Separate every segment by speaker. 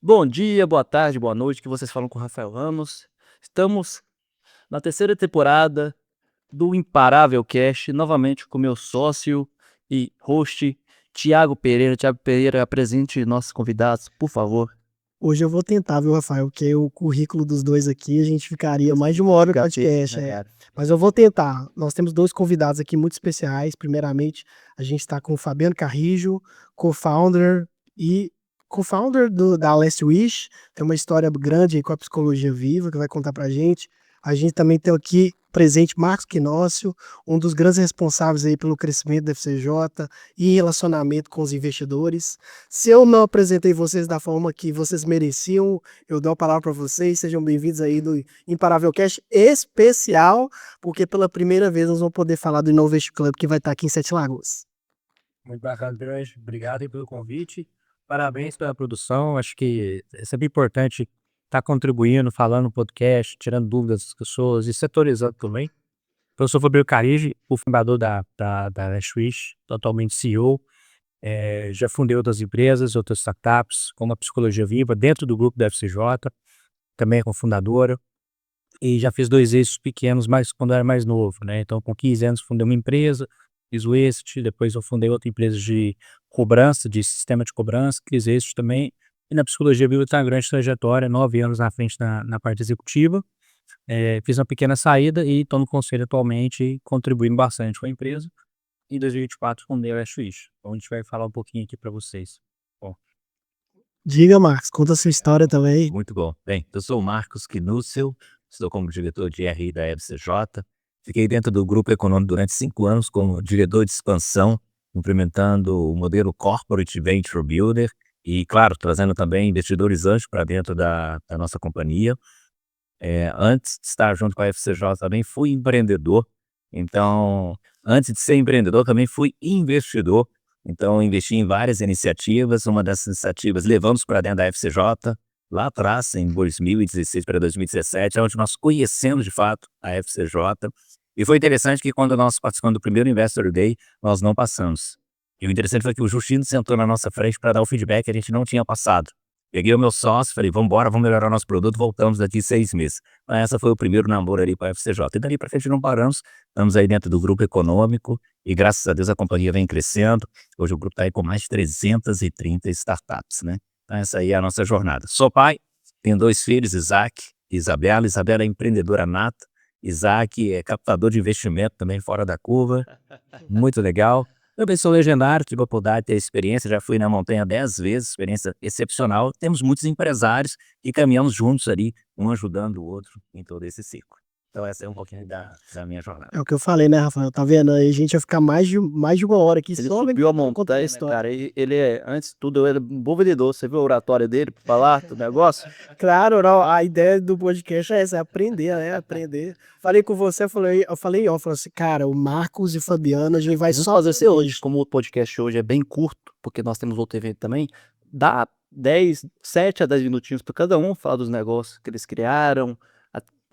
Speaker 1: Bom dia, boa tarde, boa noite, que vocês falam com o Rafael Ramos. Estamos na terceira temporada do Imparável Cast, novamente com meu sócio e host, Thiago Pereira. Thiago Pereira, apresente nossos convidados, por favor.
Speaker 2: Hoje eu vou tentar, viu, Rafael? Porque o currículo dos dois aqui, a gente ficaria mais de uma hora no podcast, Mas eu vou tentar. Nós temos dois convidados aqui muito especiais. Primeiramente, a gente está com o Fabiano Carrijo, co-founder e co-founder da Last Wish. Tem uma história grande aí com a psicologia viva que vai contar pra gente. A gente também tem aqui presente Marcos Quinócio, um dos grandes responsáveis aí pelo crescimento da FCJ e relacionamento com os investidores. Se eu não apresentei vocês da forma que vocês mereciam, eu dou a palavra para vocês. Sejam bem-vindos aí do Imparável Cast especial, porque pela primeira vez nós vamos poder falar do Innovation Club que vai estar aqui em Sete Lagoas.
Speaker 3: Muito bacana, Grande. Obrigado aí pelo convite. Parabéns pela produção. Acho que é sempre importante estar contribuindo, falando no podcast, tirando dúvidas das pessoas e setorizando também. Eu sou Fabiano Carige, o fundador da Lashwish, atualmente CEO. Já fundei outras empresas, outras startups, como a Psicologia Viva, dentro do grupo da FCJ, também como fundadora. E já fiz 2 êxitos pequenos, mas quando eu era mais novo, né? Então, com 15 anos, fundei uma empresa, fiz o êxito, depois eu fundei outra empresa de cobrança, de sistema de cobrança, fiz êxito também. E na Psicologia Viva tem uma grande trajetória, 9 anos na frente na parte executiva. Fiz uma pequena saída e estou no conselho atualmente, contribuindo bastante com a empresa. Em 2024, fundei a Lashwish, onde a gente vai falar um pouquinho aqui para vocês. Bom,
Speaker 2: Diga, Marcos, conta a sua história também.
Speaker 4: Muito bom. Bem, eu sou o Marcos Quinúcio, estou como diretor de RI da FCJ. Fiquei dentro do grupo econômico durante 5 anos como diretor de expansão, implementando o modelo Corporate Venture Builder e, claro, trazendo também investidores anjos para dentro da nossa companhia. Antes de estar junto com a FCJ também fui empreendedor. Então, antes de ser empreendedor também fui investidor. Então, investi em várias iniciativas. Uma dessas iniciativas levamos para dentro da FCJ, lá atrás, em 2016 para 2017, onde nós conhecemos de fato a FCJ. E foi interessante que quando nós participamos do primeiro Investor Day, nós não passamos. E o interessante foi que o Justino sentou na nossa frente para dar o feedback que a gente não tinha passado. Peguei o meu sócio, falei, vamos embora, vamos melhorar nosso produto, voltamos daqui 6 meses. Mas essa foi o primeiro namoro ali para a FCJ. E dali para frente não paramos, estamos aí dentro do grupo econômico e graças a Deus a companhia vem crescendo. Hoje o grupo está aí com mais de 330 startups, né? Então essa aí é a nossa jornada. Sou pai, tenho 2 filhos, Isaac e Isabela. Isabela é empreendedora nata, Isaac é captador de investimento também fora da curva, muito legal. Também sou legendário, tive a oportunidade de ter experiência, já fui na montanha 10 vezes, experiência excepcional. Temos muitos empresários e caminhamos juntos ali, um ajudando o outro em todo esse ciclo. Então essa é um pouquinho da minha jornada.
Speaker 2: É o que eu falei, né, Rafael? Tá vendo? Aí a gente vai ficar mais de uma hora aqui
Speaker 1: Ele
Speaker 2: só
Speaker 1: subiu a
Speaker 2: contando
Speaker 1: montanha, né,
Speaker 2: história.
Speaker 1: cara? Ele é, antes de tudo, ele é um bom vendedor. Você viu a oratória dele pra falar do negócio?
Speaker 2: Claro, não, a ideia do podcast é essa, é aprender, né? Aprender. Falei com você, eu falei assim, cara, o Marcos e o Fabiano, a gente vai
Speaker 1: Vamos
Speaker 2: só
Speaker 1: fazer assim hoje, como o podcast hoje é bem curto, porque nós temos outro evento também, dá 7 a 10 minutinhos para cada um falar dos negócios que eles criaram,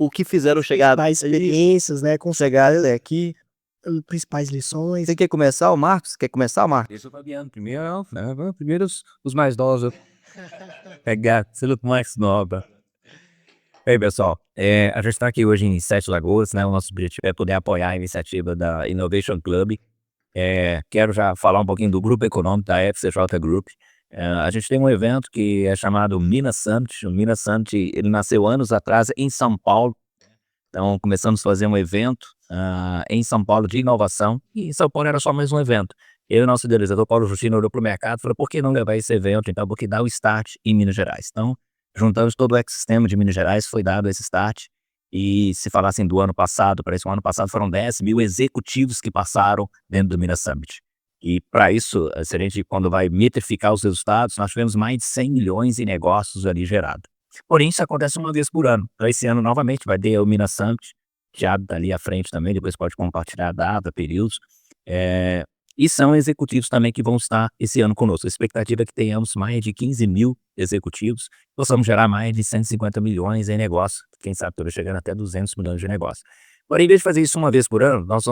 Speaker 1: o que fizeram chegar
Speaker 2: principais experiências, né? Com
Speaker 1: chegar aqui.
Speaker 2: principais lições.
Speaker 1: Você quer começar, o Marcos? Quer começar, Marcos?
Speaker 3: deixa o Fabiano primeiro, né? Primeiro os mais novos.
Speaker 4: Pegar, sendo mais nova. Ei, pessoal, a gente está aqui hoje em Sete Lagoas, né? O nosso objetivo é poder apoiar a iniciativa da Innovation Club. Quero já falar um pouquinho do grupo econômico da FCJ Group. A gente tem um evento que é chamado Minas Summit. O Minas Summit, ele nasceu anos atrás em São Paulo. Então, começamos a fazer um evento em São Paulo de inovação. E em São Paulo era só mais um evento. Eu e o nosso idealizador, Paulo Justino, olhou para o mercado e falou, por que não levar esse evento? Então, porque dá o start em Minas Gerais. Então, juntamos todo o ecossistema de Minas Gerais, foi dado esse start. E se falassem do ano passado, parece que o ano passado foram 10 mil executivos que passaram dentro do Minas Summit. E para isso, se a gente, quando vai metrificar os resultados, nós tivemos mais de 100 milhões em negócios ali gerados. Porém, isso acontece uma vez por ano. Então, esse ano, novamente, vai ter o Minas Summit, já ali à frente também, depois pode compartilhar a data, períodos. E são executivos também que vão estar esse ano conosco. A expectativa é que tenhamos mais de 15 mil executivos, possamos gerar mais de 150 milhões em negócio, quem sabe estou chegando até 200 milhões de negócio. Porém, em vez de fazer isso uma vez por ano, nós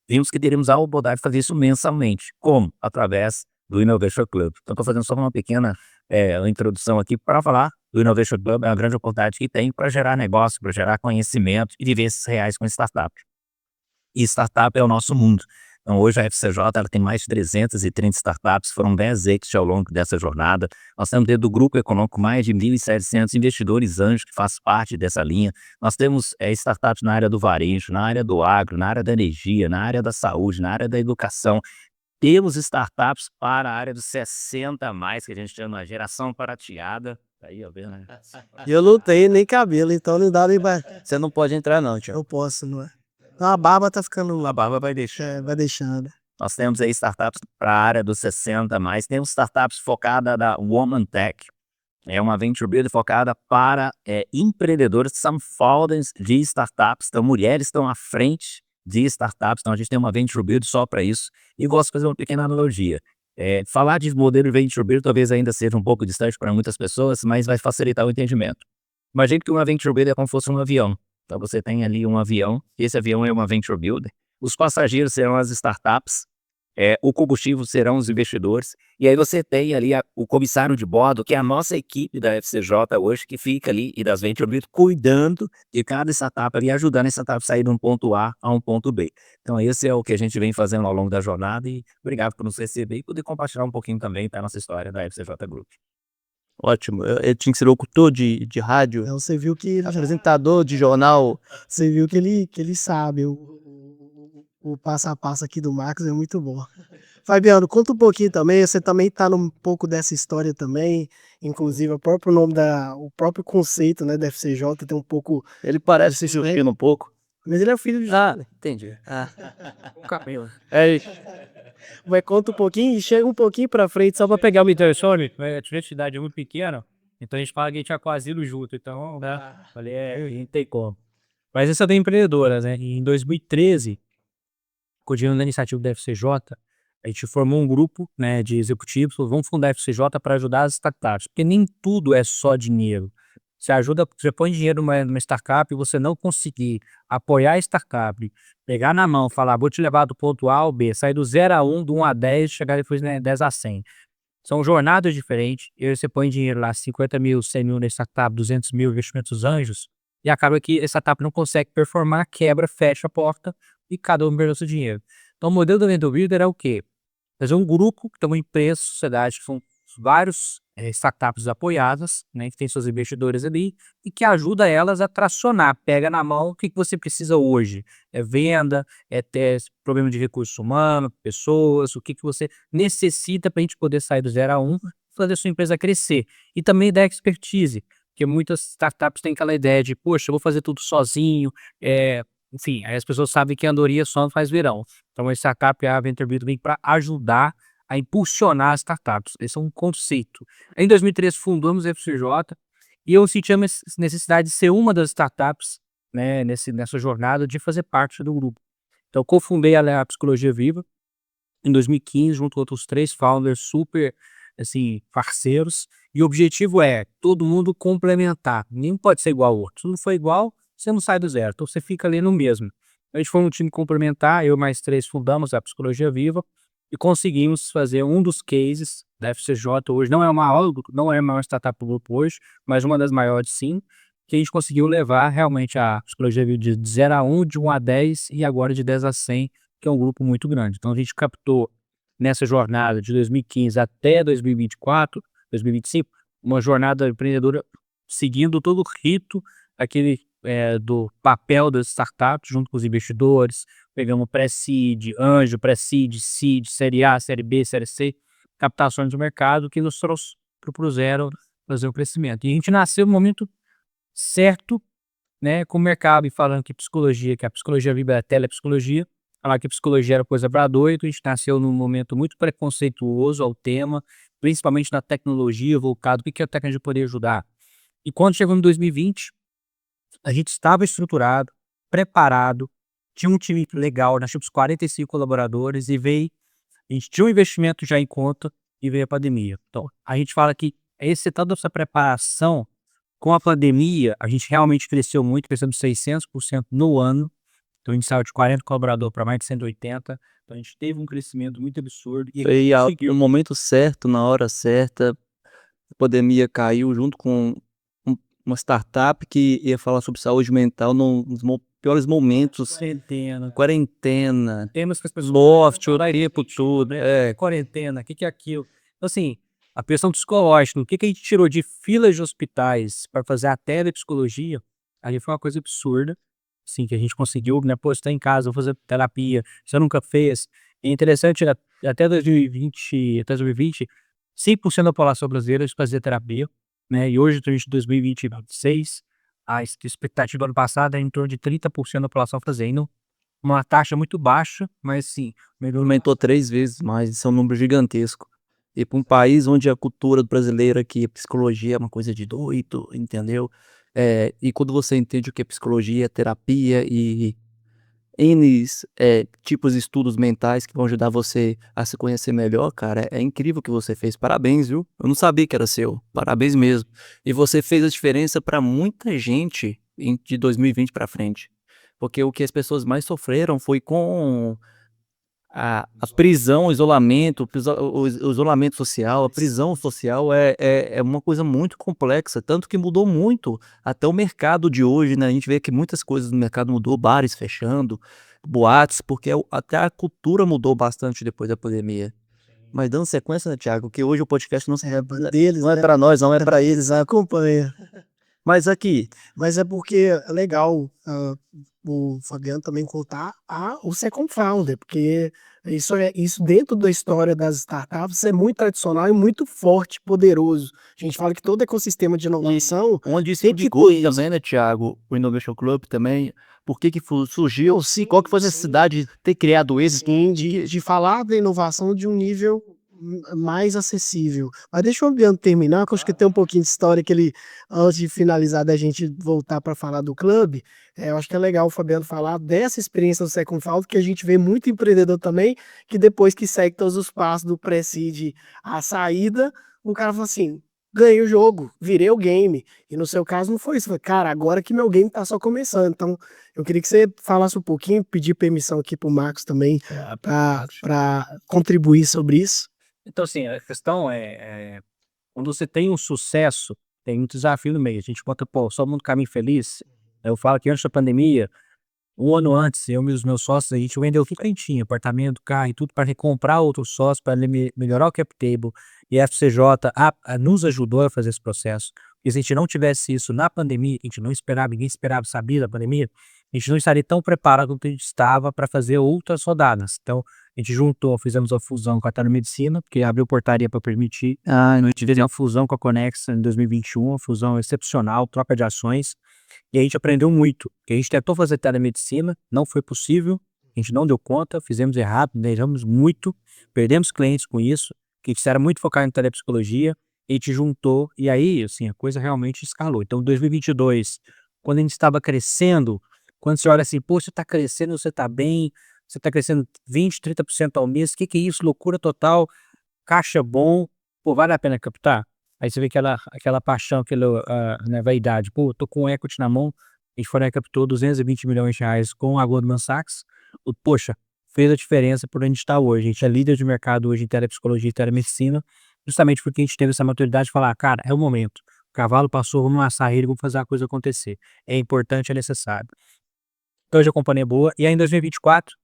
Speaker 4: vimos que teríamos a oportunidade de fazer isso mensalmente. Como? Através do Innovation Club. Então, estou fazendo só uma pequena introdução aqui para falar do Innovation Club, é uma grande oportunidade que tem para gerar negócio, para gerar conhecimento e vivências reais com startup. E startup é o nosso mundo. Então, hoje a FCJ ela tem mais de 330 startups, foram 10 exits ao longo dessa jornada. Nós temos dentro do grupo econômico mais de 1.700 investidores anjos que fazem parte dessa linha. Nós temos startups na área do varejo, na área do agro, na área da energia, na área da saúde, na área da educação. Temos startups para a área dos 60 a mais, que a gente chama de geração prateada. Aí, ó, vendo, né?
Speaker 2: E eu não tenho nem cabelo, então não dá nem pra...
Speaker 1: Você não pode entrar não, tio.
Speaker 2: Eu posso, não é? Não, a barba tá ficando...
Speaker 4: A barba vai deixar.
Speaker 2: vai deixando.
Speaker 4: Nós temos aí startups para a área dos 60 a mais. Temos startups focadas da Woman Tech. É uma venture builder focada para empreendedores que são founders de startups. Então, mulheres estão à frente de startups. Então, a gente tem uma venture builder só para isso. E gosto de fazer uma pequena analogia. Falar de modelo venture builder talvez ainda seja um pouco distante para muitas pessoas, mas vai facilitar o entendimento. Imagine que uma venture builder é como se fosse um avião. Então, você tem ali um avião. Esse avião é uma venture builder. Os passageiros serão as startups. O combustível serão os investidores, e aí você tem ali o comissário de bordo, que é a nossa equipe da FCJ hoje, que fica ali, e das Venture Builder, cuidando de cada startup ali, ajudando a startup a sair de um ponto A a um ponto B. Então esse é o que a gente vem fazendo ao longo da jornada, e obrigado por nos receber e poder compartilhar um pouquinho também da nossa história da FCJ Group.
Speaker 1: Ótimo. Eu tinha que ser locutor de rádio,
Speaker 2: Você viu que...
Speaker 1: apresentador de jornal.
Speaker 2: Você viu que ele sabe. O passo a passo aqui do Marcos é muito bom. Fabiano, conta um pouquinho também. Você também tá num pouco dessa história também. Inclusive, o próprio nome o próprio conceito, né, da FCJ tem um pouco...
Speaker 1: Ele parece se surgindo um pouco.
Speaker 2: Mas ele é filho de...
Speaker 1: Entendi.
Speaker 3: Camila.
Speaker 2: Mas conta um pouquinho e chega um pouquinho pra frente, só pra pegar
Speaker 3: Pegar o interesse, a diversidade é muito pequena, então a gente fala que a gente é quase junto, então, né, falei, não tem como. Mas essa é da empreendedoras, né, em 2013, com o dinheiro da iniciativa da FCJ, a gente formou um grupo, né, de executivos, falou, vamos fundar a FCJ para ajudar as startups, porque nem tudo é só dinheiro. Você põe dinheiro numa startup e você não conseguir apoiar a startup, pegar na mão, falar, vou te levar do ponto A ao B, sair do 0 a 1, do 1 a 10, chegar depois, né, 10 a 100. São jornadas diferentes, e aí você põe dinheiro lá, 50 mil, 100 mil na startup, 200 mil investimentos anjos, e acaba que a startup não consegue performar, quebra, fecha a porta, e cada um perdeu seu dinheiro. Então o modelo da Venture Builder é o quê? Fazer um grupo, que tem uma empresa, sociedade, que são vários startups apoiadas, né, que tem seus investidores ali, e que ajuda elas a tracionar, pega na mão o que você precisa hoje. É venda, é ter problema de recursos humanos, pessoas, o que você necessita para a gente poder sair do 0 a 1, fazer a sua empresa crescer. E também da expertise, porque muitas startups têm aquela ideia de, poxa, eu vou fazer tudo sozinho, enfim, aí as pessoas sabem que andorinha só não faz verão. Então a startup, a Venture Builder, vem para ajudar a impulsionar as startups. Esse é um conceito. Em 2013 fundamos a FCJ e eu senti a necessidade de ser uma das startups, né, nessa jornada, de fazer parte do grupo. Então cofundei a Psicologia Viva em 2015, junto com outros 3 founders super, assim, parceiros. E o objetivo é todo mundo complementar. Nenhum pode ser igual ao outro. Se não for igual, você não sai do zero. Então você fica ali no mesmo. A gente foi um time complementar, eu mais 3 fundamos a Psicologia Viva e conseguimos fazer um dos cases da FCJ hoje. Não é a maior startup do grupo hoje, mas uma das maiores sim, que a gente conseguiu levar realmente a Psicologia Viva de 0 a 1, de 1 a 10 e agora de 10 a 100, que é um grupo muito grande. Então a gente captou nessa jornada de 2015 até 2024, 2025, uma jornada empreendedora seguindo todo o rito aquele do papel das startups junto com os investidores. Pegamos pré-seed, anjo, pré-seed, seed, série A, série B, série C, captações do mercado que nos trouxe para o zero fazer o crescimento. E a gente nasceu no momento certo, né, com o mercado e falando que a psicologia viva é a telepsicologia, falar que a psicologia era coisa para doido. A gente nasceu num momento muito preconceituoso ao tema, principalmente na tecnologia, voltado, o que a tecnologia poderia ajudar. E quando chegou em 2020, a gente estava estruturado, preparado, tinha um time legal, nós tínhamos 45 colaboradores e a gente tinha um investimento já em conta e veio a pandemia. Então, a gente fala que toda essa preparação com a pandemia, a gente realmente cresceu muito, crescemos 600% no ano. Então a gente saiu de 40 colaboradores para mais de 180. Então a gente teve um crescimento muito absurdo. E
Speaker 1: Foi
Speaker 3: conseguiu.
Speaker 1: no momento certo, na hora certa. A pandemia caiu junto com uma startup que ia falar sobre saúde mental nos piores momentos. Quarentena.
Speaker 3: Temas que as pessoas
Speaker 1: Loft,
Speaker 3: oraria por tudo, né? Quarentena, o que é aquilo? Então, assim, a pressão psicológica, o que a gente tirou de filas de hospitais para fazer a telepsicologia, ali foi uma coisa absurda, assim, que a gente conseguiu, né? Pô, você tá em casa, vou fazer terapia, você nunca fez. E é interessante, até 2020, 5% da população brasileira fazia terapia, né? E hoje, em 2026, a expectativa do ano passado é em torno de 30% da população fazendo. Uma taxa muito baixa, mas sim, melhorou.
Speaker 1: Aumentou 3 vezes mais, isso é um número gigantesco. E para um país onde a cultura brasileira aqui, a psicologia é uma coisa de doido, entendeu? E quando você entende o que é psicologia, terapia e N tipos de estudos mentais que vão ajudar você a se conhecer melhor, cara, é incrível o que você fez. Parabéns, viu? Eu não sabia que era seu. Parabéns mesmo. E você fez a diferença para muita gente de 2020 para frente. Porque o que as pessoas mais sofreram foi com a prisão, o isolamento, o isolamento social, a prisão social é uma coisa muito complexa, tanto que mudou muito até o mercado de hoje, né? A gente vê que muitas coisas no mercado mudou, bares fechando, boates, porque até a cultura mudou bastante depois da pandemia. Mas dando sequência, né, Thiago, que hoje o podcast não é
Speaker 2: Deles,
Speaker 1: não é
Speaker 2: né?
Speaker 1: para nós, não é para eles.
Speaker 2: Acompanha.
Speaker 1: Mas aqui,
Speaker 2: Mas é porque é legal o Fabiano também contar o Second Founder, porque isso dentro da história das startups é muito tradicional e muito forte, poderoso. A gente fala que todo ecossistema de inovação
Speaker 1: onde isso
Speaker 2: tem que
Speaker 1: ficou também, né, Thiago? O Innovation Club também. Por que surgiu? Qual que foi a necessidade de ter criado esse?
Speaker 2: sim, de falar da inovação de um nível mais acessível. Mas deixa o Fabiano terminar, que eu acho que tem um pouquinho de história que ele, antes de finalizar, da gente voltar para falar do clube, eu acho que é legal o Fabiano falar dessa experiência do Second Found, que a gente vê muito empreendedor também, que depois que segue todos os passos do pré-seed à saída, o cara fala assim, ganhei o jogo, virei o game. E no seu caso não foi isso. Foi, cara, agora que meu game tá só começando. Então, eu queria que você falasse um pouquinho, pedir permissão aqui pro Marcos também, para contribuir sobre isso.
Speaker 3: Então, assim, a questão quando você tem um sucesso, tem um desafio no meio. A gente bota, pô, só mundo caminho feliz. Eu falo que antes da pandemia, um ano antes, eu e os meus sócios, a gente vendeu tudo que a gente tinha, apartamento, carro e tudo, para recomprar outros sócios, para melhorar o cap table. E a FCJ nos ajudou a fazer esse processo. E se a gente não tivesse isso na pandemia, a gente não esperava, ninguém esperava, sabia da pandemia, a gente não estaria tão preparado quanto a gente estava para fazer outras rodadas. Então, a gente juntou, fizemos a fusão com a Telemedicina, que abriu portaria para permitir. A gente fez uma fusão com a Conexa em 2021, uma fusão excepcional, troca de ações. E a gente aprendeu muito, que a gente tentou fazer telemedicina, não foi possível, a gente não deu conta, fizemos errado, erramos muito, perdemos clientes com isso, que a gente era muito focado em telepsicologia, a gente juntou, e aí, assim, a coisa realmente escalou. Então, em 2022, quando a gente estava crescendo, quando você olha assim, pô, você está crescendo, você está bem, você está crescendo 20, 30% ao mês, o que é isso? Loucura total, caixa bom, pô, vale a pena captar? Aí você vê aquela paixão, aquela né, vaidade. Pô, tô com o equity na mão, a gente foi lá e captou 220 milhões de reais com a Goldman Sachs. Poxa, fez a diferença por onde a gente está hoje. A gente é líder de mercado hoje em telepsicologia e telemedicina, justamente porque a gente teve essa maturidade de falar, cara, é o momento. O cavalo passou, vamos assar ele, vamos fazer a coisa acontecer. É importante, é necessário. Então, hoje a companhia é boa. E aí, em 2024,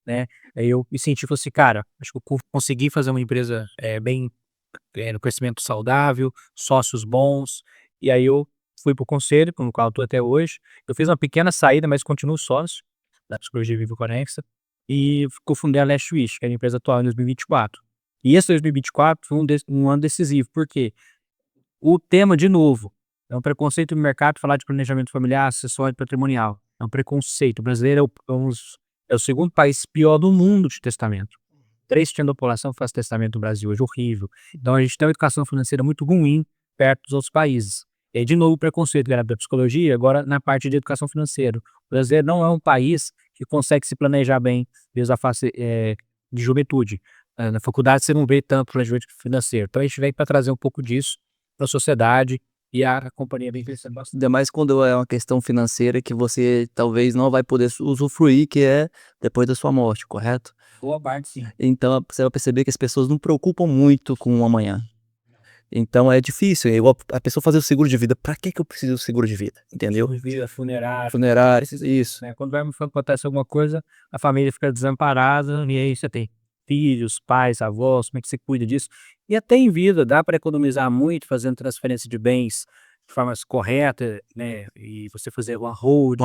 Speaker 3: né, aí eu me senti, falei assim, cara, acho que eu consegui fazer uma empresa bem no crescimento saudável, sócios bons, e aí eu fui pro conselho, com o qual eu tô até hoje. Eu fiz uma pequena saída, mas continuo sócio da Psicologia Vivo Conexa, e cofundei a Last Wish, que é a empresa atual, em 2024. E esse 2024 foi um ano decisivo, porque o tema, de novo, é um preconceito no mercado falar de planejamento familiar, acessório e patrimonial. É um preconceito. O brasileiro é o segundo país pior do mundo de testamento. 3% da população faz testamento no Brasil, hoje horrível. Então a gente tem uma educação financeira muito ruim perto dos outros países. E aí, de novo, o preconceito era da psicologia, agora na parte de educação financeira. O brasileiro não é um país que consegue se planejar bem desde a fase de juventude. Na faculdade você não vê tanto planejamento financeiro. Então a gente vem para trazer um pouco disso para a sociedade e a companhia vem crescendo bastante.
Speaker 1: Ainda mais quando é uma questão financeira que você talvez não vai poder usufruir, que é depois da sua morte, correto?
Speaker 3: Boa parte, sim.
Speaker 1: Então você vai perceber que as pessoas não preocupam muito com o amanhã. Então é difícil, é igual a pessoa fazer o seguro de vida. Pra que eu preciso do seguro de vida? Entendeu?
Speaker 3: Vida, funerário,
Speaker 1: Funerário, isso.
Speaker 3: né? Quando acontece alguma coisa, a família fica desamparada, e aí você tem filhos, pais, avós, como é que você cuida disso? E até em vida, dá para economizar muito fazendo transferência de bens de forma correta, né? E você fazer uma hold,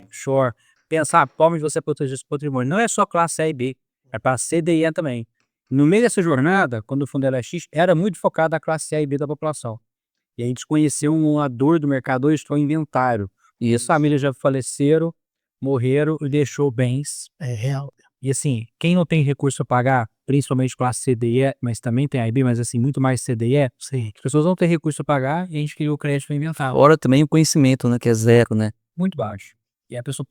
Speaker 3: shore, pensar como você proteger esse patrimônio. Não é só classe A e B, é para C, D e E também. No meio dessa jornada, quando o fundo era X, era muito focado na classe A e B da população. E a gente conheceu uma dor do mercado hoje, que é o inventário. E as famílias já faleceram, morreram e deixou bens.
Speaker 2: É real.
Speaker 3: E assim, quem não tem recurso a pagar, principalmente classe C, D e E, mas também tem A e B, mas assim, muito mais C, D e E, as pessoas não têm recurso a pagar e a gente criou o crédito inventário.
Speaker 1: Fora também o conhecimento, né? Que é zero, né?
Speaker 3: Muito baixo. E a pessoa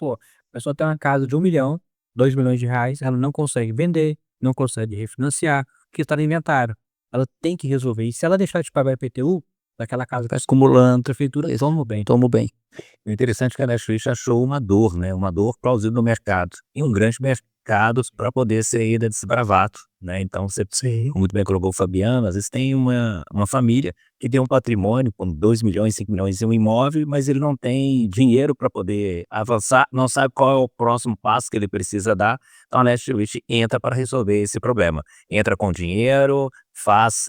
Speaker 3: tem uma casa de 1 milhão, 2 milhões de reais, ela não consegue vender, não consegue refinanciar, porque está no inventário. Ela tem que resolver. E se ela deixar de pagar IPTU, daquela casa que está
Speaker 1: Acumulando.
Speaker 3: a prefeitura, toma bem.
Speaker 1: Tomo bem.
Speaker 4: O interessante é que a Netflix achou uma dor, né? Uma dor plausível no mercado. E um grande mercado para poder ser desbravado, né? Então, você, como muito bem colocou o Fabiano, às vezes tem uma família que tem um patrimônio com 2 milhões, 5 milhões em um imóvel, mas ele não tem dinheiro para poder avançar, não sabe qual é o próximo passo que ele precisa dar. Então, a Netflix entra para resolver esse problema. Entra com dinheiro, faz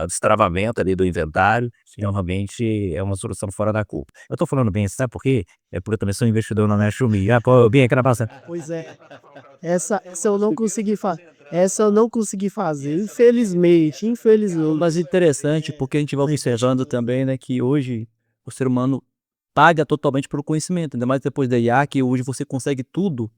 Speaker 4: o destravamento ali do inventário, e realmente é uma solução fora da curva. Eu tô falando bem, sabe por quê? É porque eu também sou investidor na Netflix. Bem, aquela passa.
Speaker 2: Pois é. Essa eu não consegui fazer. Essa eu não consegui fazer. Infelizmente.
Speaker 1: Mas interessante, porque a gente vai observando também, né, que hoje o ser humano paga totalmente pelo conhecimento, ainda mais depois da IA, que hoje você consegue tudo,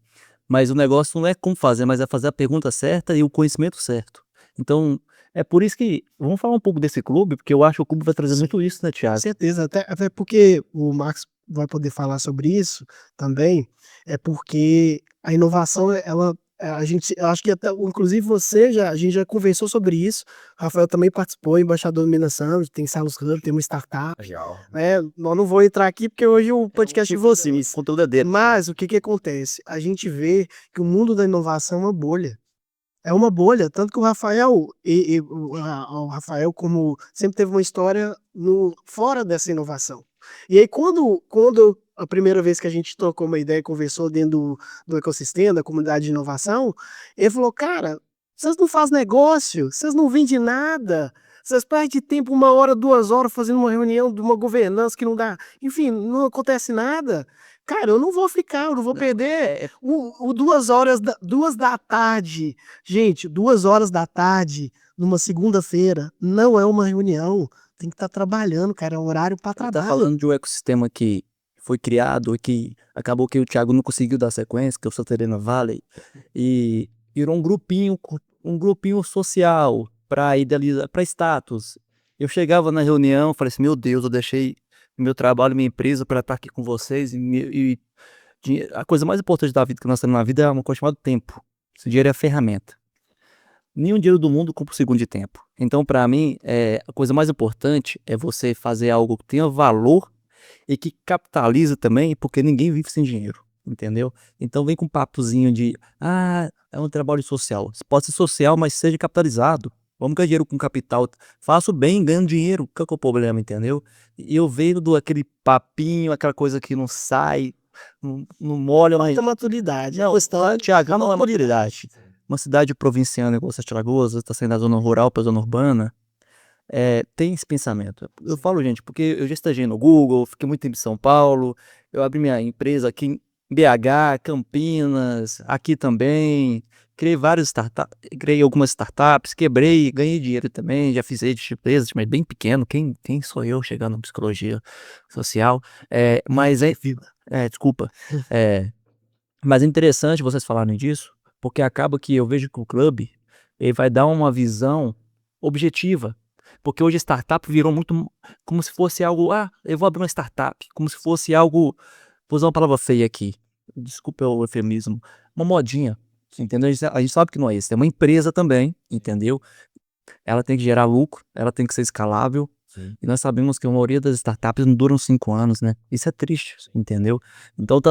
Speaker 1: mas o negócio não é como fazer, mas é fazer a pergunta certa e o conhecimento certo. Então, é por isso que, vamos falar um pouco desse clube, porque eu acho que o clube vai trazer muito isso, né,
Speaker 2: Com
Speaker 1: Thiago?
Speaker 2: certeza, até porque o Marcos vai poder falar sobre isso também, é porque a inovação, eu acho que até, inclusive a gente já conversou sobre isso, o Rafael também participou, embaixador do Minação, tem Salos Hub, tem uma startup, né? Nós não vou entrar aqui porque hoje o podcast é de vocês,
Speaker 1: O conteúdo é dele.
Speaker 2: mas o que que acontece? A gente vê que o mundo da inovação é uma bolha. É uma bolha, tanto que o Rafael, o Rafael como sempre teve uma história fora dessa inovação. E aí quando a primeira vez que a gente trocou uma ideia, conversou dentro do ecossistema, da comunidade de inovação, ele falou, cara, vocês não fazem negócio, vocês não vendem nada, vocês perdem tempo 1 hora, 2 horas fazendo uma reunião de uma governança que não dá, enfim, não acontece nada. Cara, eu não vou ficar, eu não vou perder 2 horas, 2 da tarde. Gente, 2 horas da tarde, numa segunda-feira, não é uma reunião. Tem que estar trabalhando, cara, é horário para
Speaker 1: Tá
Speaker 2: trabalho.
Speaker 1: falando de um ecossistema que foi criado e que acabou que o Thiago não conseguiu dar sequência, que é o Santa Helena Valley, e virou um grupinho social para idealizar, para status. Eu chegava na reunião, falei assim, meu Deus, eu deixei meu trabalho, minha empresa para estar aqui com vocês e a coisa mais importante da vida que nós temos na vida é uma coisa chamada tempo. Esse dinheiro é a ferramenta. Nenhum dinheiro do mundo compra um segundo de tempo. Então, para mim, a coisa mais importante é você fazer algo que tenha valor e que capitaliza também, porque ninguém vive sem dinheiro, entendeu? Então vem com um papozinho de, é um trabalho social. Pode ser social, mas seja capitalizado. Vamos ganhar dinheiro com capital. Faço bem, ganho dinheiro. Qual que é o problema, entendeu? E eu vejo aquele papinho, aquela coisa que não sai, não molha, mas...
Speaker 2: Muita maturidade.
Speaker 1: Não, Thiago, não é maturidade. Uma cidade provinciana igual Sete Lagoas, está saindo da zona rural para a zona urbana, tem esse pensamento. Eu falo, gente, porque eu já estagiei no Google, fiquei muito tempo em São Paulo, eu abri minha empresa aqui em BH, Campinas, aqui também, criei algumas startups, quebrei, ganhei dinheiro também, já fiz rede de empresas, mas bem pequeno, quem sou eu chegando em psicologia social, mas desculpa, mas é interessante vocês falarem disso, porque acaba que eu vejo que o clube ele vai dar uma visão objetiva. Porque hoje a startup virou muito como se fosse algo, eu vou abrir uma startup, como se fosse algo, vou usar uma palavra feia aqui, desculpa o eufemismo, uma modinha, entendeu? A gente sabe que não é isso, é uma empresa também, entendeu? Ela tem que gerar lucro, ela tem que ser escalável,
Speaker 4: Sim.
Speaker 1: E nós sabemos que a maioria das startups não duram 5 anos, né? Isso é triste, entendeu? Então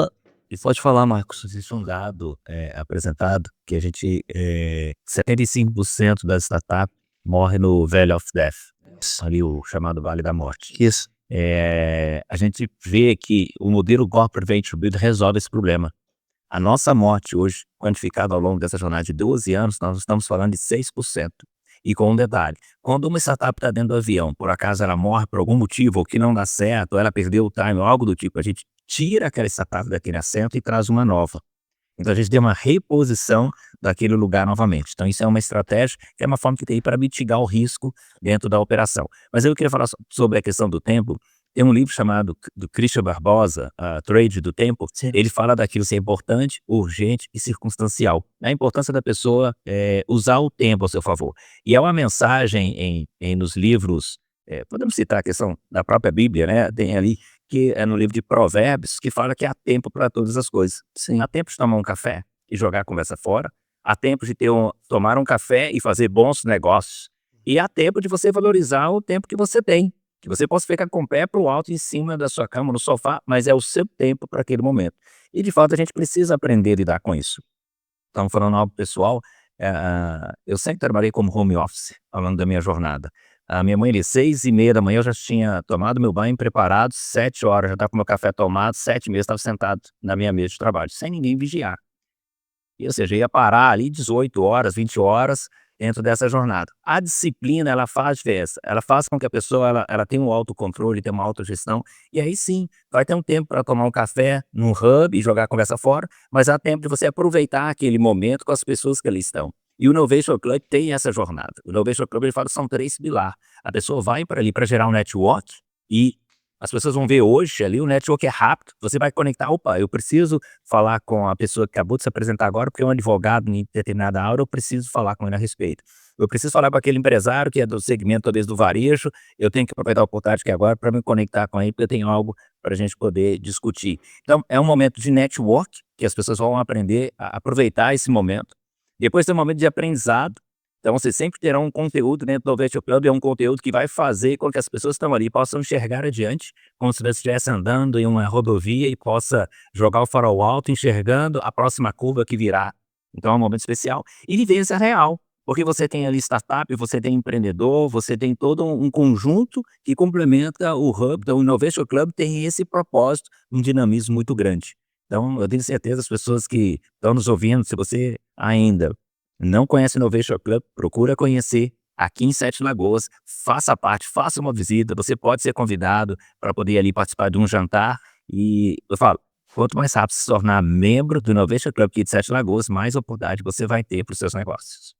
Speaker 1: pode falar, Marcos.
Speaker 4: Existe um dado apresentado que a gente, 75% das startups morre no Valley of Death, ali o chamado Vale da Morte.
Speaker 1: Isso.
Speaker 4: A gente vê que o modelo Corporate Venture Build resolve esse problema. A nossa morte hoje, quantificada ao longo dessa jornada de 12 anos, nós estamos falando de 6%. E com um detalhe, quando uma startup está dentro do avião, por acaso ela morre por algum motivo, ou que não dá certo, ou ela perdeu o time, ou algo do tipo, a gente tira aquela startup daquele assento e traz uma nova. Então a gente tem uma reposição daquele lugar novamente. Então isso é uma estratégia, que é uma forma que tem para mitigar o risco dentro da operação. Mas eu queria falar sobre a questão do tempo. Tem um livro chamado do Christian Barbosa, a Trade do Tempo.
Speaker 1: Sim.
Speaker 4: Ele fala daquilo ser importante, urgente e circunstancial. A importância da pessoa usar o tempo ao seu favor. E é uma mensagem nos livros, podemos citar a questão da própria Bíblia, né? Tem ali, que é no livro de Provérbios, que fala que há tempo para todas as coisas.
Speaker 1: Sim.
Speaker 4: Há tempo de tomar um café e jogar a conversa fora. Há tempo de tomar um café e fazer bons negócios. E há tempo de você valorizar o tempo que você tem. Que você possa ficar com o pé pro alto em cima da sua cama, no sofá, mas é o seu tempo para aquele momento. E, de fato, a gente precisa aprender a lidar com isso. Estamos falando algo pessoal. Eu sempre trabalhei como home office ao longo da minha jornada. A minha mãe, 6h30 da manhã, eu já tinha tomado meu banho, preparado, 7 horas, já estava com meu café tomado, 7h30, estava sentado na minha mesa de trabalho, sem ninguém vigiar. Ou seja, ia parar ali 18 horas, 20 horas dentro dessa jornada. A disciplina, ela faz diferença. Ela faz com que a pessoa ela tenha um autocontrole, tenha uma autogestão. E aí sim, vai ter um tempo para tomar um café num hub e jogar a conversa fora, mas há tempo de você aproveitar aquele momento com as pessoas que ali estão. E o Innovation Club tem essa jornada. O Innovation Club, ele fala que são 3 pilares. A pessoa vai para ali para gerar um network e as pessoas vão ver hoje ali, o network é rápido, você vai conectar, opa, eu preciso falar com a pessoa que acabou de se apresentar agora, porque é um advogado em determinada área, eu preciso falar com ele a respeito. Eu preciso falar com aquele empresário que é do segmento, talvez, do varejo, eu tenho que aproveitar a oportunidade que é agora para me conectar com ele, porque eu tenho algo para a gente poder discutir. Então, é um momento de network, que as pessoas vão aprender a aproveitar esse momento. Depois tem um momento de aprendizado. Então, você sempre terá um conteúdo dentro do Innovation Club, é um conteúdo que vai fazer com que as pessoas que estão ali possam enxergar adiante, como se você estivesse andando em uma rodovia e possa jogar o farol alto, enxergando a próxima curva que virá. Então, é um momento especial. E vivência real, porque você tem ali startup, você tem empreendedor, você tem todo um conjunto que complementa o Hub. Então, o Innovation Club tem esse propósito, um dinamismo muito grande. Então, eu tenho certeza, as pessoas que estão nos ouvindo, se você ainda não conhece o Innovation Club, procura conhecer aqui em Sete Lagoas, faça parte, faça uma visita, você pode ser convidado para poder ali participar de um jantar e eu falo, quanto mais rápido se tornar membro do Innovation Club aqui de Sete Lagoas, mais oportunidade você vai ter para os seus negócios.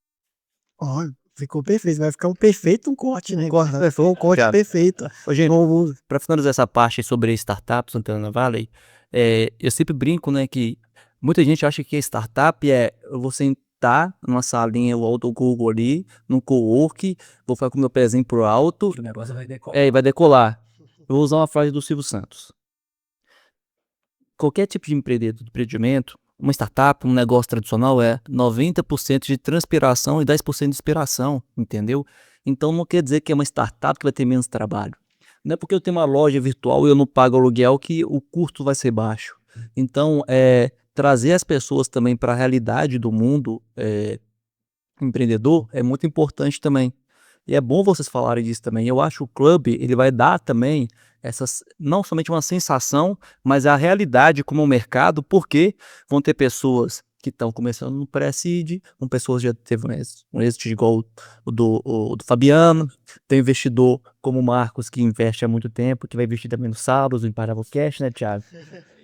Speaker 2: Ó, ficou perfeito, vai ficar um perfeito corte, né? Foi um corte
Speaker 1: Obrigado.
Speaker 2: perfeito.
Speaker 1: Ô, gente,
Speaker 2: Vamos-
Speaker 1: para finalizar essa parte sobre startups no Telena Valley, eu sempre brinco, né, que muita gente acha que startup é eu vou sentar numa salinha ou do Google ali, num cowork, vou ficar com meu pezinho pro alto,
Speaker 3: O negócio vai decolar.
Speaker 1: e vai decolar. Eu vou usar uma frase do Silvio Santos. Qualquer tipo de empreendimento, uma startup, um negócio tradicional é 90% de transpiração e 10% de inspiração, entendeu? Então não quer dizer que é uma startup que vai ter menos trabalho. Não é porque eu tenho uma loja virtual e eu não pago aluguel que o custo vai ser baixo. Então, trazer as pessoas também para a realidade do mundo empreendedor é muito importante também. E é bom vocês falarem disso também. Eu acho que o clube ele vai dar também não somente uma sensação, mas a realidade como o mercado, porque vão ter pessoas que estão começando no pré-seed, com pessoas que já teve um êxito igual o do Fabiano, tem investidor como o Marcos que investe há muito tempo, que vai investir também no Sauros, no Imparável Cash, né, Thiago?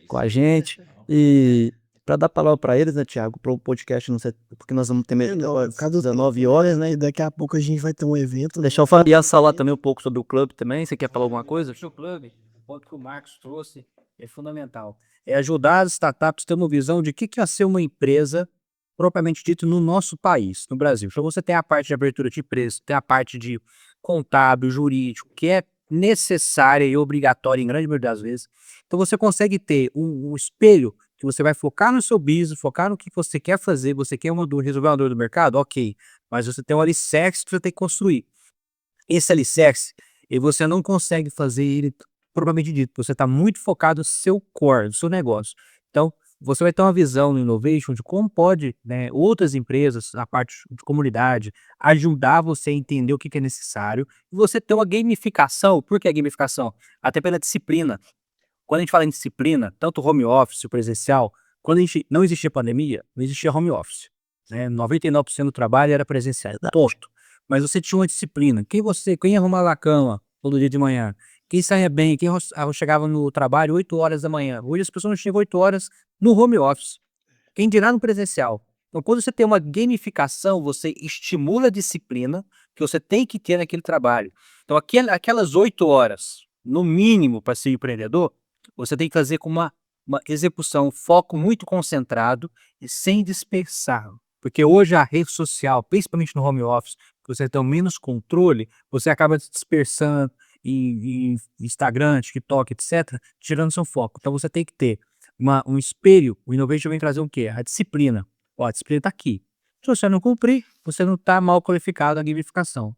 Speaker 1: Com a gente. E para dar palavra para eles, né, Thiago, para o podcast, não sei, porque nós vamos ter
Speaker 2: Por causa do
Speaker 1: 19 horas, né?
Speaker 2: E daqui a pouco a gente vai ter um evento.
Speaker 1: Deixar o Fabiano falar também um pouco sobre o clube também. Você quer falar alguma coisa?
Speaker 3: O clube, o ponto que o Marcos trouxe é fundamental. É ajudar as startups a ter uma visão de o que é ser uma empresa propriamente dito no nosso país, no Brasil. Então você tem a parte de abertura de preço, tem a parte de contábil, jurídico, que é necessária e obrigatória em grande maioria das vezes. Então você consegue ter um espelho que você vai focar no seu business, focar no que você quer fazer, você quer resolver uma dor do mercado, ok, mas você tem um alicerce que você tem que construir. Esse alicerce, e você não consegue fazer ele propriamente dito. Você está muito focado no seu core, no seu negócio. Então, você vai ter uma visão no Innovation de como pode, né, outras empresas, a parte de comunidade, ajudar você a entender o que é necessário. E você ter uma gamificação. Por que a gamificação? Até pela disciplina. Quando a gente fala em disciplina, tanto home office, presencial, quando a gente não existia pandemia, não existia home office, né? 99% do trabalho era presencial, posto. Mas você tinha uma disciplina. Quem arrumava a cama todo dia de manhã? Quem saía bem? Quem chegava no trabalho 8 horas da manhã? Hoje as pessoas não chegam 8 horas no home office. Quem dirá no presencial? Então, quando você tem uma gamificação, você estimula a disciplina que você tem que ter naquele trabalho. Então, aquelas 8 horas, no mínimo, para ser empreendedor, você tem que fazer com uma execução, um foco muito concentrado e sem dispersar. Porque hoje a rede social, principalmente no home office, que você tem menos controle, você acaba se dispersando em Instagram, TikTok, etc., tirando seu foco. Então você tem que ter um espelho. O Innovation vem trazer o quê? A disciplina. Ó, a disciplina está aqui. Se você não cumprir, você não está mal qualificado na gamificação.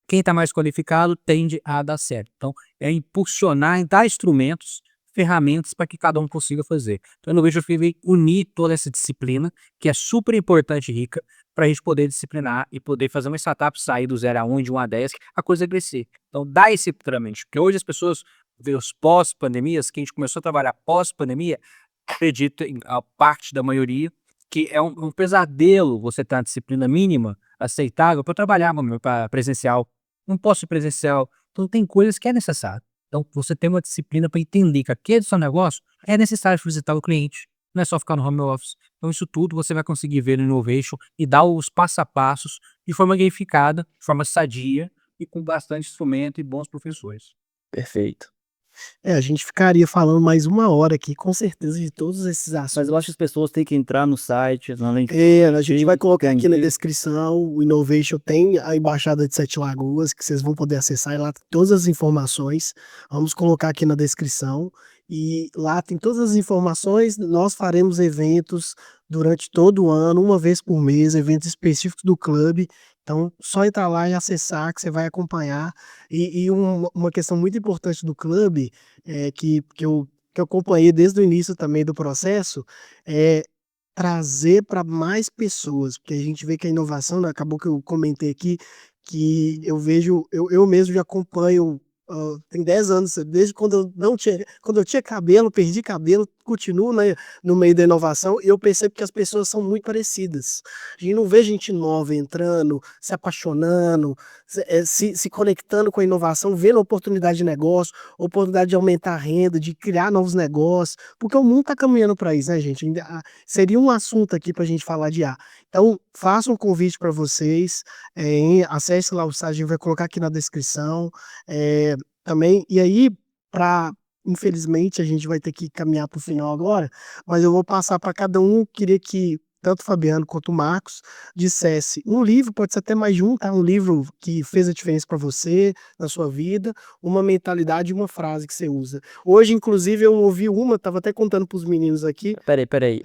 Speaker 3: Quem está mais qualificado tende a dar certo. Então, é impulsionar, dar instrumentos, ferramentas para que cada um consiga fazer. Então, eu vejo que unir toda essa disciplina, que é super importante e rica, para a gente poder disciplinar e poder fazer uma startup sair do 0 a 1 e de 1 a 10, a coisa crescer. Então, dá esse treinamento, porque hoje as pessoas vê os pós-pandemias, que a gente começou a trabalhar pós-pandemia, acredito, a parte da maioria, que é um pesadelo você ter uma disciplina mínima, aceitável, para trabalhar para presencial. Não posso ir presencial. Então, tem coisas que é necessário. Então, você tem uma disciplina para entender que aquele seu negócio é necessário visitar o cliente. Não é só ficar no home office. Então, isso tudo você vai conseguir ver no Innovation e dar os passo a passos de forma gamificada, de forma sadia e com bastante instrumento e bons professores.
Speaker 1: Perfeito.
Speaker 2: A gente ficaria falando mais 1 hora aqui, com certeza, de todos esses
Speaker 1: Mas
Speaker 2: assuntos.
Speaker 1: eu acho que as pessoas têm que entrar no site,
Speaker 2: A gente vai colocar aqui na descrição, o Innovation tem a Embaixada de Sete Lagoas, que vocês vão poder acessar, e lá tem todas as informações. Vamos colocar aqui na descrição, e lá tem todas as informações. Nós faremos eventos durante todo o ano, uma vez por mês, eventos específicos do clube. Então, só entrar lá e acessar, que você vai acompanhar. E uma questão muito importante do clube, que eu acompanhei desde o início também do processo, é trazer para mais pessoas, porque a gente vê que a inovação, né, acabou que eu comentei aqui, que eu vejo, eu mesmo já acompanho, tem 10 anos, desde quando eu tinha cabelo, perdi cabelo, continuo, né, no meio da inovação, e eu percebo que as pessoas são muito parecidas. A gente não vê gente nova entrando, se apaixonando, se conectando com a inovação, vendo oportunidade de negócio, oportunidade de aumentar a renda, de criar novos negócios, porque o mundo está caminhando para isso, né, gente? Seria um assunto aqui para a gente falar de IA. Então, faço um convite para vocês, acesse lá o site, a gente vai colocar aqui na descrição, também. E aí, infelizmente, a gente vai ter que caminhar para o final agora, mas eu vou passar para cada um. Queria que tanto o Fabiano quanto o Marcos dissesse um livro, pode ser até mais de um, tá? Um livro que fez a diferença para você, na sua vida, uma mentalidade e uma frase que você usa. Hoje, inclusive, eu ouvi estava até contando para os meninos aqui.
Speaker 1: Peraí.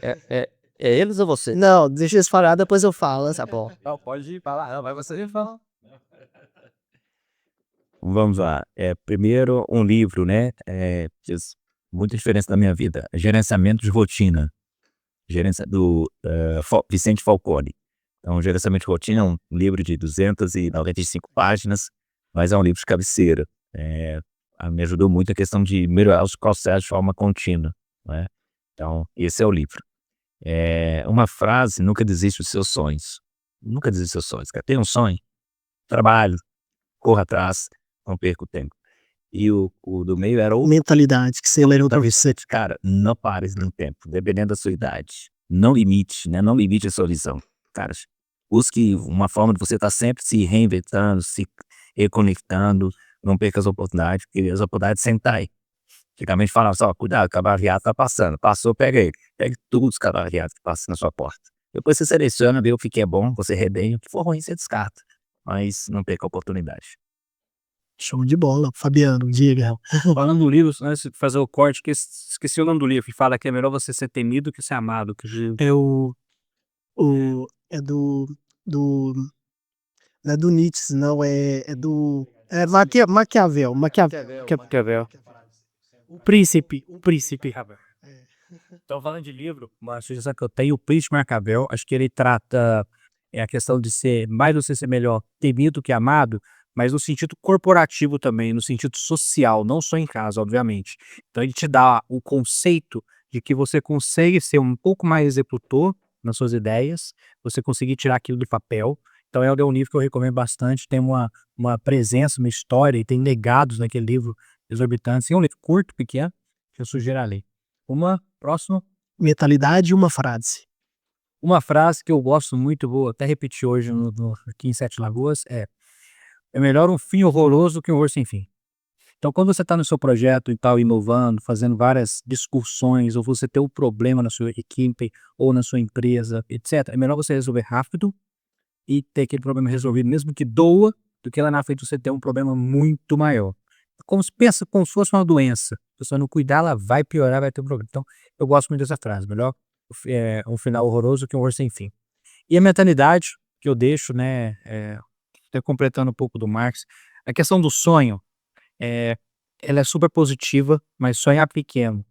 Speaker 1: É eles ou você?
Speaker 2: Não, deixa eles falar, depois eu falo, tá bom.
Speaker 1: Não, pode falar. Não, vai você falar.
Speaker 4: Vamos lá. Primeiro, um livro, né? Fez muita diferença na minha vida. Gerenciamento de rotina. Do Vicente Falcone. Então, Gerenciamento de Rotina é um livro de 295 páginas, mas é um livro de cabeceira. Me ajudou muito a questão de melhorar os processos de forma contínua, né? Então, esse é o livro. Uma frase: nunca desiste dos seus sonhos. Nunca desiste dos seus sonhos. Cara, tem um sonho? Trabalho, corra atrás, não perca o tempo. E o do meio era o
Speaker 2: Mentalidade, que você leu para você.
Speaker 4: cara, não pare no tempo, dependendo da sua idade. Não limite, né? Não limite a sua visão. Cara, busque uma forma de você estar sempre se reinventando, se reconectando, não perca as oportunidades, porque as oportunidades sempre estão aí. Antigamente falava só, cuidado, o cavalo viado tá passando. Passou, pega ele. Pegue tudo os cavalos viados que passam na sua porta. Depois você seleciona, vê o que é bom, você redenha, o que for ruim você descarta. Mas não perca a oportunidade.
Speaker 2: Show de bola. Fabiano, diga.
Speaker 3: Falando do livro, antes de fazer o corte, que esqueci o nome do livro, que fala que é melhor você ser temido que ser amado.
Speaker 2: É do não é do Nietzsche, não, é Maquiavel. O príncipe,
Speaker 3: Maquiavel. Então, falando de livro, uma sugestão que eu tenho, o Príncipe Maquiavel, acho que ele trata a questão de ser, mais você ser melhor temido que amado, mas no sentido corporativo também, no sentido social, não só em casa, obviamente. Então, ele te dá o conceito de que você consegue ser um pouco mais executor nas suas ideias, você conseguir tirar aquilo do papel. Então, é um livro que eu recomendo bastante, tem uma presença, uma história, e tem legados naquele livro exorbitantes. É um livro curto, pequeno, que eu sugiro a ler. Uma próxima.
Speaker 2: Mentalidade e uma frase.
Speaker 3: Uma frase que eu gosto muito, vou até repetir hoje aqui em Sete Lagoas, é melhor um fim horroroso que um horror sem fim. Então, quando você está no seu projeto e tal, inovando, fazendo várias discussões, ou você tem um problema na sua equipe, ou na sua empresa, etc., é melhor você resolver rápido e ter aquele problema resolvido, mesmo que doa, do que lá na frente você ter um problema muito maior. Pensa como se fosse uma doença. Se você não cuidar, ela vai piorar, vai ter um problema. Então, eu gosto muito dessa frase. Melhor um final horroroso que um horror sem fim. E a mentalidade que eu deixo, né, até completando um pouco do Marx, a questão do sonho, ela é super positiva, mas sonhar pequeno,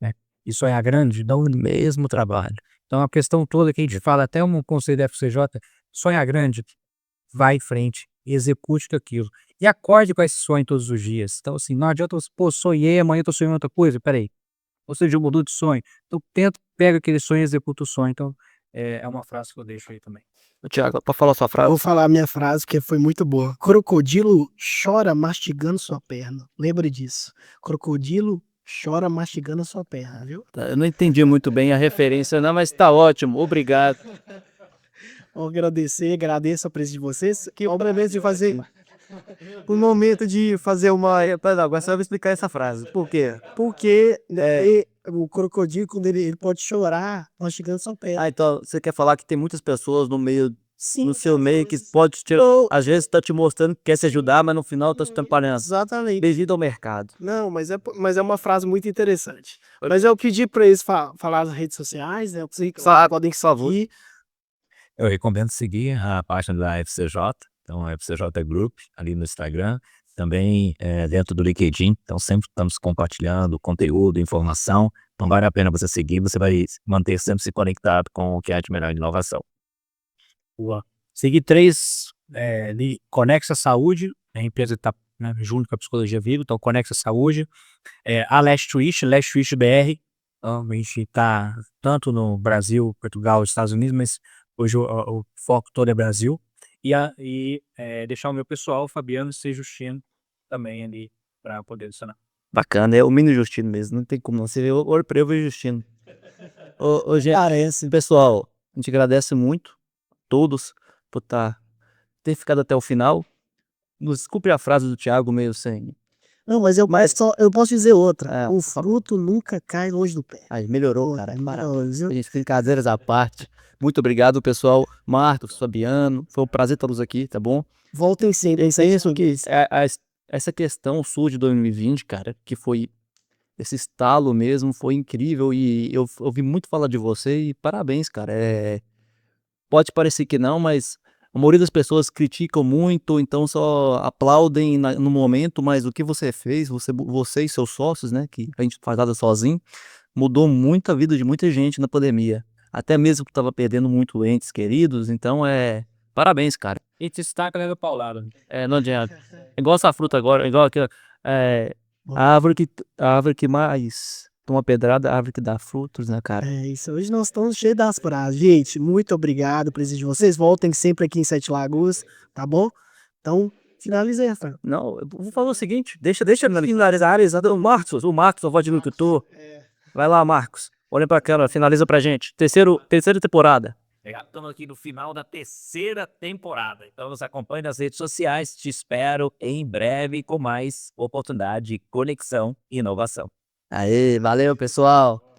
Speaker 3: né, e sonhar grande dá o mesmo trabalho. Então, a questão toda que a gente fala, até um conselho da FCJ, sonhar grande, vai em frente, execute aquilo. E acorde com esse sonho todos os dias. Então, assim, não adianta você, sonhei, amanhã eu tô sonhando outra coisa, peraí. Você já mudou de sonho. Então, pega aquele sonho e executa o sonho. Então, é uma frase que eu deixo aí também.
Speaker 1: Tiago, pra falar sua frase.
Speaker 2: Vou falar a minha frase, que foi muito boa. Crocodilo chora mastigando sua perna. Lembre disso. Crocodilo chora mastigando a sua perna, viu?
Speaker 1: Eu não entendi muito bem a referência, não, mas tá ótimo. Obrigado.
Speaker 2: Vou agradeço a presença de vocês. Que obviamente de fazer o momento de fazer uma.
Speaker 1: Agora você vai explicar essa frase. Por quê?
Speaker 2: Porque o crocodilo, quando ele pode chorar mastigando sua perna.
Speaker 1: Ah, então você quer falar que tem muitas pessoas no meio,
Speaker 2: Sim,
Speaker 1: no seu meio, que pode te, às vezes tá te mostrando que quer se ajudar, mas no final tá te atrapalhando.
Speaker 2: Exatamente.
Speaker 1: Devido ao mercado.
Speaker 2: Não, mas é uma frase muito interessante. Mas eu pedi para eles falar nas redes sociais, né? Podem seguir.
Speaker 4: Eu recomendo seguir a página da FCJ, então a FCJ Group, ali no Instagram, também dentro do LinkedIn, então sempre estamos compartilhando conteúdo, informação, então vale a pena você seguir, você vai manter sempre se conectado com o que há de melhor em inovação.
Speaker 3: Boa. Seguir 3, Conexa Saúde, a empresa que está, né, junto com a Psicologia Vivo, então Conexa Saúde, a Last Twitch BR, então, a gente está tanto no Brasil, Portugal, Estados Unidos, mas hoje o foco todo é Brasil. E deixar o meu pessoal, Fabiano e Justino, também ali para poder adicionar.
Speaker 1: Bacana, é o mini Justino mesmo, não tem como não. Você vê o Orpreu e o Justino. Hoje parece, pessoal, a gente agradece muito a todos por ter ficado até o final. Desculpe a frase do Thiago meio sem.
Speaker 2: Não, mas eu posso dizer outra. O fruto nunca cai longe do pé.
Speaker 1: Aí, melhorou, cara. É maravilhoso. A gente tem cadeiras à parte. Muito obrigado, pessoal. Marcos, Fabiano. Foi um prazer tê-los aqui, tá bom?
Speaker 2: Voltem sempre.
Speaker 1: Essa questão surge de 2020, cara, que foi esse estalo mesmo, foi incrível. E eu ouvi muito falar de você e parabéns, cara. Pode parecer que não, mas a maioria das pessoas criticam muito, então só aplaudem no momento, mas o que você fez, você e seus sócios, né, que a gente faz nada sozinho, mudou muito a vida de muita gente na pandemia. Até mesmo que estava perdendo muito entes queridos, então parabéns, cara.
Speaker 3: E te está galera paulada.
Speaker 1: Não adianta. Igual essa fruta agora, igual aqui, a árvore que mais toma pedrada, a árvore que dá frutos, né, cara?
Speaker 2: É isso. Hoje nós estamos cheios das frases. Gente, muito obrigado, presença de vocês. Voltem sempre aqui em Sete Lagoas, tá bom? Então, finaliza aí, Rafael.
Speaker 1: Não, eu vou fazer o seguinte, deixa eu finalizar. O Marcos, a voz de locutor. Vai lá, Marcos. Olha pra câmera, finaliza pra gente. Terceira temporada.
Speaker 4: Estamos aqui no final da 3ª temporada. Então nos acompanhe nas redes sociais. Te espero em breve com mais oportunidade de conexão e inovação.
Speaker 1: Aê, valeu, pessoal.